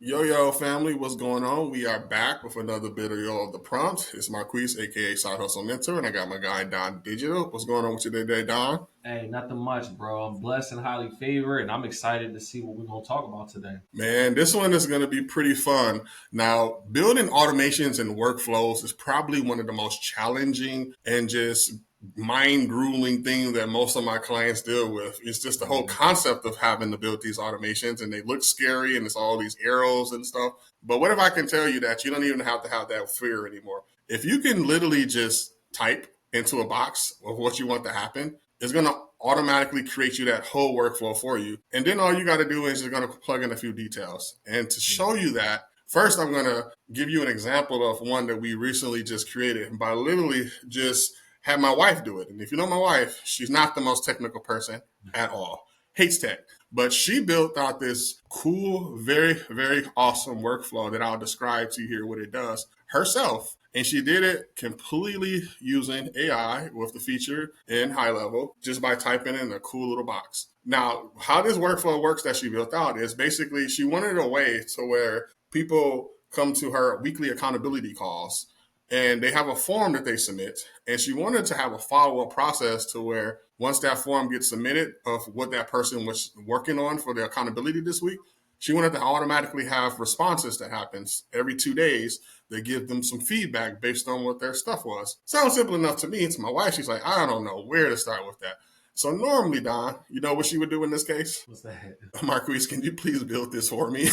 Yo, family, what's going on? We are back with another video of the prompt. It's Marquise, aka Side Hustle Mentor, and I got my guy Don Digital. What's going on with you today, Don? Hey, nothing much, bro. I'm blessed and highly favored, and I'm excited to see what we're gonna talk about today. Man, this one is going to be pretty fun. Now, building automations and workflows is probably one of the most challenging and just mind grueling things that most of my clients deal with. It's just the whole Mhm. concept of having to build these automations, and they look scary and it's all these arrows and stuff. But what if I can tell you that you don't even have to have that fear anymore? If you can literally just type into a box of what you want to happen, it's going to automatically create you that whole workflow for you. And then all you got to do is you're going to plug in a few details. And to show you that, first, I'm going to give you an example of one that we recently just created by literally just had my wife do it. And if you know my wife, she's not the most technical person at all, hates tech. But she built out this cool, very, very awesome workflow that I'll describe to you here what it does herself. And she did it completely using AI with the feature in high level just by typing in a cool little box. Now, how this workflow works that she built out is basically she wanted a way to where people come to her weekly accountability calls and they have a form that they submit. And she wanted to have a follow up process to where once that form gets submitted of what that person was working on for the accountability this week, she wanted to automatically have responses that happens every 2 days. They give them some feedback based on what their stuff was. Sounds simple enough to me. To my wife, she's like, I don't know where to start with that. So normally, Don, you know what she would do in this case? What's that? Marquise, can you please build this for me?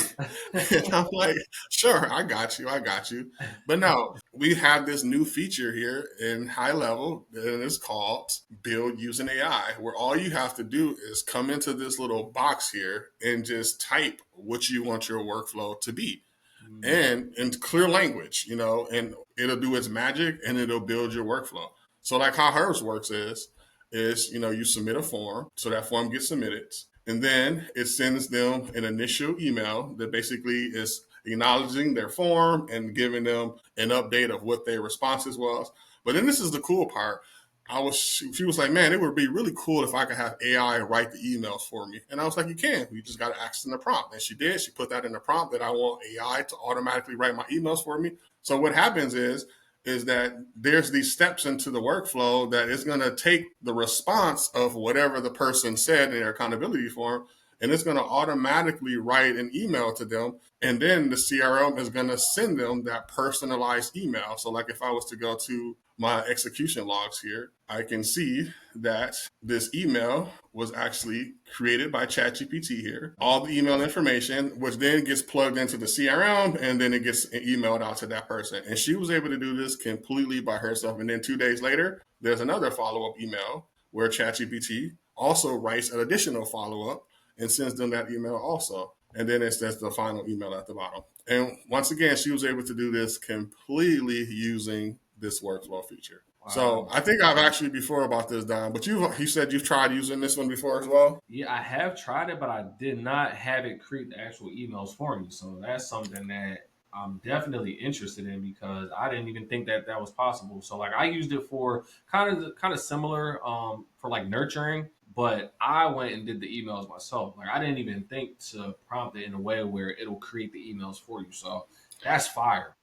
And I'm like, sure, I got you. But no, we have this new feature here in high level, and it's called Build Using AI, where all you have to do is come into this little box here and just type what you want your workflow to be Mm, and in clear language, and it'll do its magic and it'll build your workflow. So like how hers works is you submit a form, so that form gets submitted, and then it sends them an initial email that basically is acknowledging their form and giving them an update of what their responses was. But then this is the cool part. She was like, man, it would be really cool if I could have AI write the emails for me. And I was like, you can. You just got to ask in the prompt. And she did. She put that in the prompt that I want AI to automatically write my emails for me. So what happens is that there's these steps into the workflow that is going to take the response of whatever the person said in their accountability form, and it's going to automatically write an email to them. And then the CRM is going to send them that personalized email. So like if I was to go to my execution logs here, I can see that this email was actually created by ChatGPT here. All the email information, which then gets plugged into the CRM, and then it gets emailed out to that person. And she was able to do this completely by herself. And then 2 days later, there's another follow up email where ChatGPT also writes an additional follow up and sends them that email also. And then it says the final email at the bottom. And once again, she was able to do this completely using this workflow feature. So wow. I think I've actually before about this, Don, but you said you've tried using this one before as well. Yeah, I have tried it, but I did not have it create the actual emails for me. So that's something that I'm definitely interested in because I didn't even think that that was possible. So like I used it for kind of similar for like nurturing, but I went and did the emails myself. Like I didn't even think to prompt it in a way where it'll create the emails for you. So that's fire.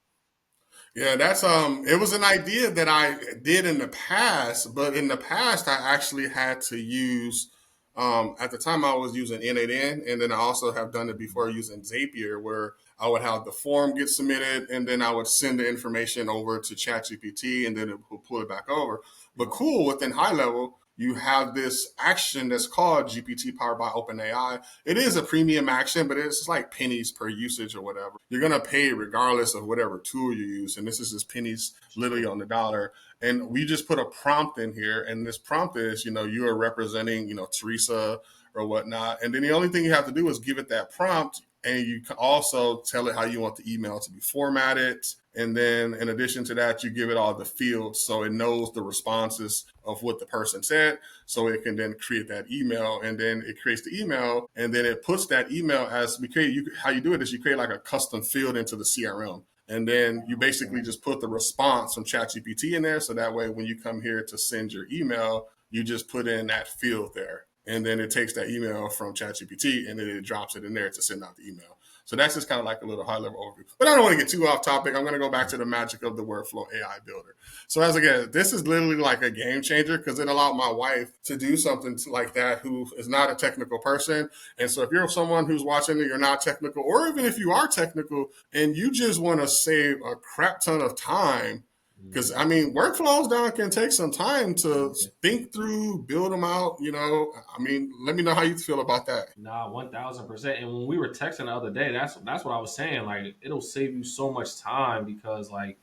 Yeah, that's it was an idea that I did in the past, but in the past I actually had to use at the time I was using N8N, and then I also have done it before using Zapier where I would have the form get submitted and then I would send the information over to ChatGPT and then it will pull it back over. But cool, within high level, you have this action that's called GPT powered by OpenAI. It is a premium action, but it's like pennies per usage or whatever. You're gonna pay regardless of whatever tool you use, and this is just pennies literally on the dollar. And we just put a prompt in here, and this prompt is, you are representing, Teresa or whatnot, and then the only thing you have to do is give it that prompt, and you can also tell it how you want the email to be formatted. And then in addition to that, you give it all the fields so it knows the responses of what the person said. So it can then create that email and then it creates the email and then it puts that email as we create. How you do it is you create like a custom field into the CRM. And then you basically Okay. just put the response from ChatGPT in there. So that way, when you come here to send your email, you just put in that field there. And then it takes that email from ChatGPT and then it drops it in there to send out the email. So that's just kind of like a little high level overview. But I don't want to get too off topic. I'm going to go back to the magic of the workflow AI builder. So as again, this is literally like a game changer because it allowed my wife to do something like that who is not a technical person. And so if you're someone who's watching and you're not technical, or even if you are technical and you just want to save a crap ton of time, because I mean, workflows down can take some time to think through, build them out. I mean, let me know how you feel about that. Nah, 1000%. And when we were texting the other day, that's what I was saying. Like, it'll save you so much time because, like,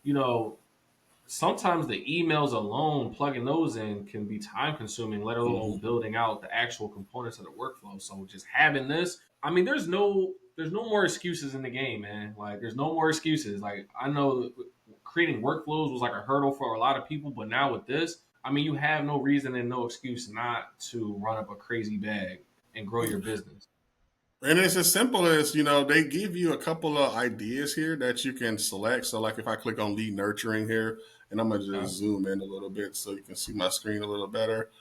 you know, sometimes the emails alone, plugging those in, can be time consuming, let alone building out the actual components of the workflow. So just having this, I mean, there's no more excuses in the game, man. Like, there's no more excuses. Like, I know creating workflows was like a hurdle for a lot of people, but now with this, I mean, you have no reason and no excuse not to run up a crazy bag and grow your business. And it's as simple as, they give you a couple of ideas here that you can select. So, like if I click on lead nurturing here, and I'm going to Okay. just zoom in a little bit so you can see my screen a little better.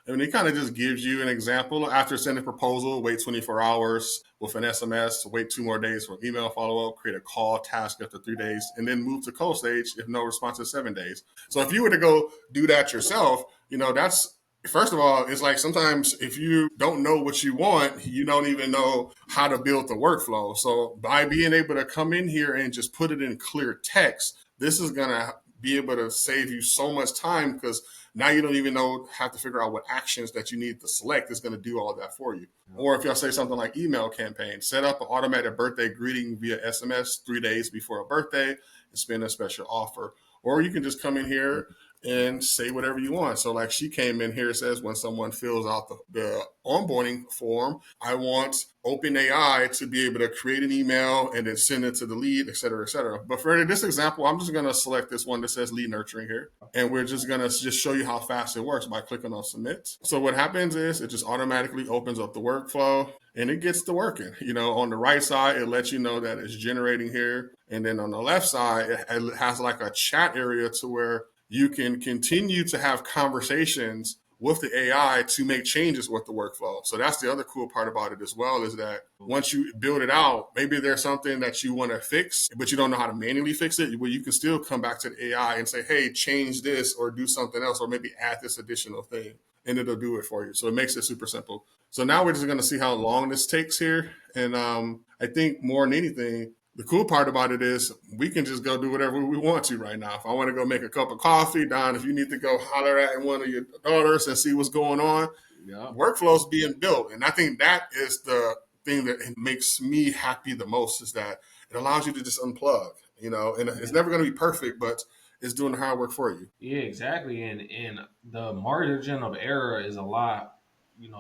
And it kind of just gives you an example. After sending a proposal, wait 24 hours with an SMS, wait 2 more days for email follow up, create a call task after 3 days, and then move to call stage if no response in 7 days. So if you were to go do that yourself, that's first of all, it's like sometimes if you don't know what you want, you don't even know how to build the workflow. So by being able to come in here and just put it in clear text, this is going to be able to save you so much time because now you don't even have to figure out what actions that you need to select is going to do all of that for you. Or if y'all say something like email campaign, set up an automated birthday greeting via SMS 3 days before a birthday and spend a special offer. Or you can just come in here and say whatever you want. So like she came in here, says when someone fills out the onboarding form, I want OpenAI to be able to create an email and then send it to the lead, et cetera, et cetera. But for this example, I'm just going to select this one that says lead nurturing here. And we're just going to just show you how fast it works by clicking on submit. So what happens is it just automatically opens up the workflow and it gets to working. On the right side, it lets you know that it's generating here. And then on the left side, it has like a chat area to where you can continue to have conversations with the AI to make changes with the workflow. So that's the other cool part about it as well, is that once you build it out, maybe there's something that you want to fix, but you don't know how to manually fix it. Well, you can still come back to the AI and say, hey, change this or do something else, or maybe add this additional thing, and it'll do it for you. So it makes it super simple. So now we're just going to see how long this takes here. And I think more than anything, the cool part about it is we can just go do whatever we want to right now. If I want to go make a cup of coffee, Don, if you need to go holler at one of your daughters and see what's going on, workflows being built. And I think that is the thing that makes me happy the most, is that it allows you to just unplug, and it's never going to be perfect, but it's doing the hard work for you. Yeah, exactly. And the margin of error is a lot,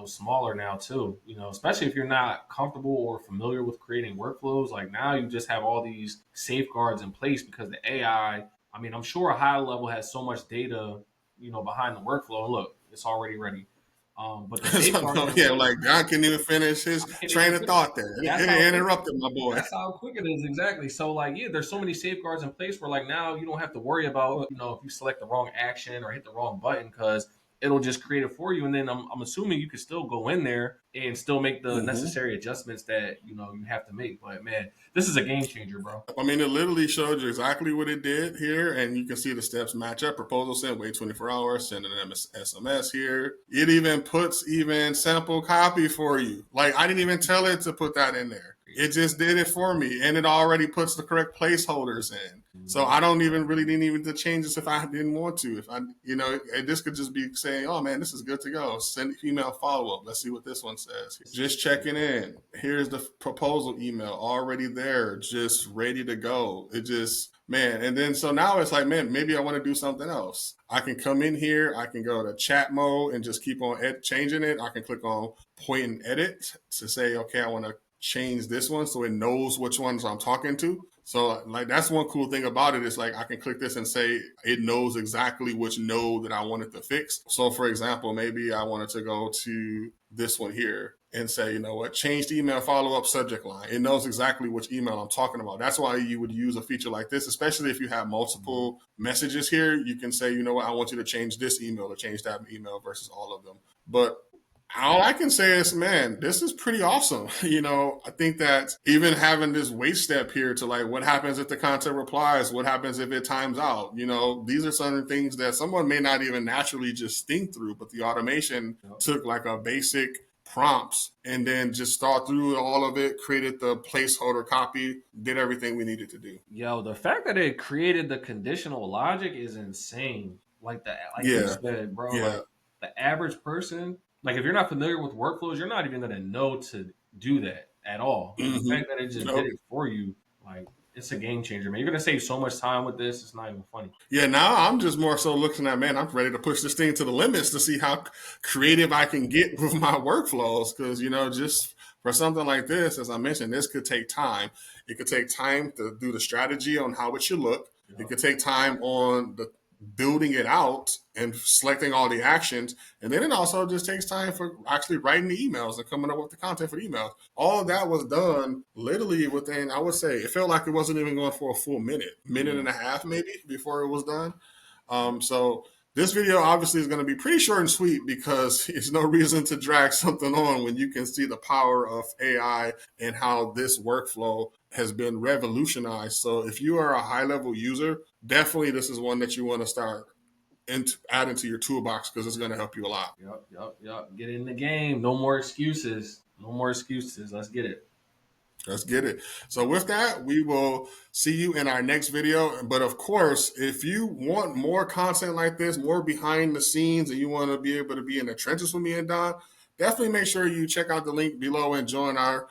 smaller now too. Especially if you're not comfortable or familiar with creating workflows. Like now you just have all these safeguards in place because the AI, I mean, I'm sure a high level has so much data, behind the workflow. Look, it's already ready. But the safeguards are in Yeah, place. like God couldn't even finish his I can't train even of finish. thought there. That's It how interrupted my boy. that's how quick it is, exactly. So like, yeah, there's so many safeguards in place where like now you don't have to worry about, if you select the wrong action or hit the wrong button because it'll just create it for you. And then I'm assuming you can still go in there and still make the necessary adjustments that you have to make. But man, this is a game changer, bro. I mean, it literally showed you exactly what it did here, and you can see the steps match up. Proposal sent, wait 24 hours, send an SMS here. It even puts even sample copy for you. Like, I didn't even tell it to put that in there. It just did it for me, and it already puts the correct placeholders in. So I don't even really need even to change this if I didn't want to. If I, this could just be saying, oh man, this is good to go. Send email follow up. Let's see what this one says. Just checking in. Here's the proposal email already there, just ready to go. It just, man. And then so now it's like, man, maybe I want to do something else. I can come in here. I can go to chat mode and just keep on changing it. I can click on point and edit to say, okay, I want to change this one so it knows which ones I'm talking to. So like that's one cool thing about it is like I can click this and say it knows exactly which node that I wanted to fix. So for example, maybe I wanted to go to this one here and say, you know what, change the email follow-up subject line. It knows exactly which email I'm talking about. That's why you would use a feature like this, especially if you have multiple messages here. You can say, you know what, I want you to change this email or change that email versus all of them. But All I can say is, man, this is pretty awesome. I think that even having this wait step here to like, what happens if the content replies? What happens if it times out? These are some of the things that someone may not even naturally just think through, but the automation Yep. took like a basic prompts and then just thought through all of it, created the placeholder copy, did everything we needed to do. Yo, the fact that it created the conditional logic is insane. Like you Yeah. said, bro, Yeah. like the average person, like if you're not familiar with workflows, you're not even gonna know to do that at all. And the Mm-hmm. fact that it just did Nope. it for you, like it's a game changer, man. You're gonna save so much time with this, it's not even funny. Yeah, now I'm just more so looking at, man, I'm ready to push this thing to the limits to see how creative I can get with my workflows. Because, just for something like this, as I mentioned, this could take time. It could take time to do the strategy on how it should look. It Yep. could take time on the building it out and selecting all the actions. And then it also just takes time for actually writing the emails and coming up with the content for the emails. All of that was done literally within, I would say, it felt like it wasn't even going for a full minute Mm. and a half maybe before it was done. So this video obviously is going to be pretty short and sweet because there's no reason to drag something on when you can see the power of AI and how this workflow has been revolutionized. So if you are a high level user, definitely this is one that you want to start add into your toolbox because it's going to help you a lot. Yep. Get in the game. No more excuses. No more excuses. Let's get it. Let's get it. So with that, we will see you in our next video. But of course, if you want more content like this, more behind the scenes, and you want to be able to be in the trenches with me and Don, definitely make sure you check out the link below and join our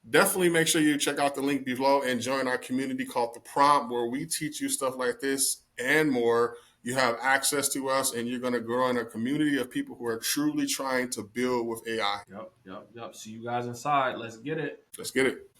definitely make sure you check out the link below and join our community called The Prompt, where we teach you stuff like this and more. You have access to us, and you're going to grow in a community of people who are truly trying to build with AI. Yep. See you guys inside. Let's get it. Let's get it.